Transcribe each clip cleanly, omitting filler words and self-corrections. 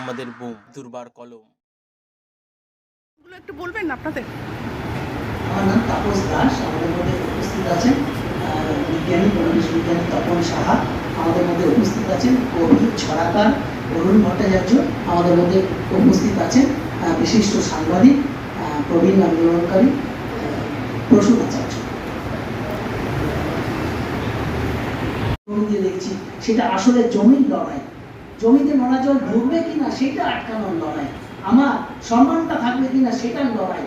আমাদের বুম দুর্বার কলম। একটু বলবেন আপনাদের? আমার নাম তাপস দাস। আমাদের মধ্যে উপস্থিত আছেন বিজ্ঞানী পরিবেশ বিজ্ঞানী তপন সাহা, আমাদের মধ্যে উপস্থিত আছেন কবি ছড়াকার অরুণ ভট্টাচার্য, আমাদের মধ্যে উপস্থিত আছেন বিশিষ্ট সাংবাদিক প্রবীণ আন্দোলনকারী প্রসূন আচার্য। জমিতে দেখছি সেটা আসলে জমির লড়াই, জমিতে নোনা জল ঢুকবে কিনা সেটা আটকানোর লড়াই, আমার সম্মানটা থাকবে কিনা সেটার লড়াই।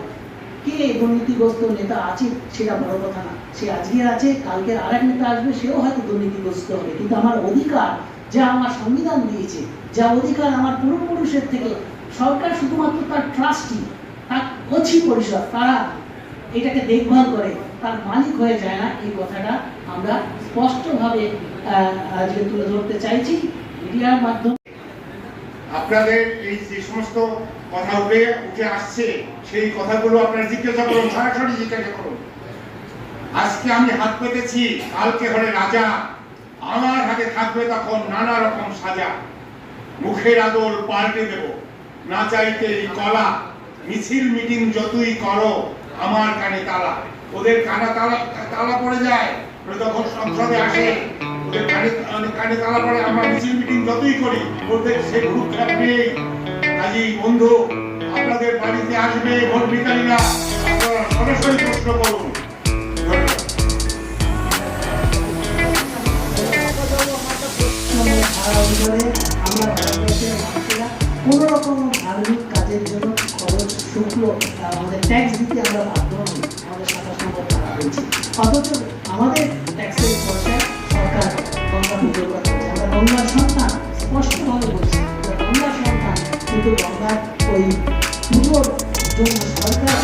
কে দুর্নীতিগ্রস্ত নেতা আছে সেটা বড় কথা না, সে আজকে আছে, কালকে আরেক নেতা আসবে, সেও হয়তো দুর্নীতিগ্রস্ত হবে, কিন্তু আমার অধিকার যা আমার সংবিধান দিয়েছে, যা অধিকার আমার পূর্বপুরুষের থেকে, সরকার শুধুমাত্র তার ট্রাস্টি, তার কচি পরিষদ, তারা এটাকে দেখভাল করে, তার মালিক হয়ে যায় না। এই কথাটা আমরা স্পষ্টভাবে আজকে তুলে ধরতে চাইছি মিডিয়ার মাধ্যমে। আপনাদের এই যে সমস্ত কথা উঠে আসছে সেই কথাগুলো আপনারা জিজ্ঞাসা করুন, সরাসরি জিজ্ঞাসা করুন। আজকে আমি হাত পেতেছি, কালকে হলে রাজা, আমার হাতে থাকবে তখন নানা রকম সাজা। মুখের আদর পাল্টে দেব, না চাইতেই কলা, মিছিল মিটিং যতই করো আমার কানে তালা। ওদের কানে তালা পড়ে যায়, যখন সংসদে আসে ওদের কানে তালা পড়ে। আমরা মিছিল মিটিং যতই করি ওদের সে ভূক্ষেপ নেই। কাজেই বন্ধু, আপনাদের বাড়িতে আসবে ভোট ভিখারীরা, আপনারা সরাসরি প্রশ্ন করুন। আমরা ভারতবর্ষের মানুষেরা কোনো রকম ধার্মিক কাজের জন্য খরচ শুক্ল আমাদের ট্যাক্স দিতে আমরা বাধ্য হই, আমাদের 27 নম্বর টাকা পেয়েছি, অথচ আমাদের ট্যাক্সের পয়সায় সরকার গঙ্গা পুজোর কথা বলছে। আমরা গঙ্গার সন্তান, স্পষ্টভাবে বলছি আমরা গঙ্গার সন্তান, কিন্তু গঙ্গার ওই পুজোর জন্য সরকার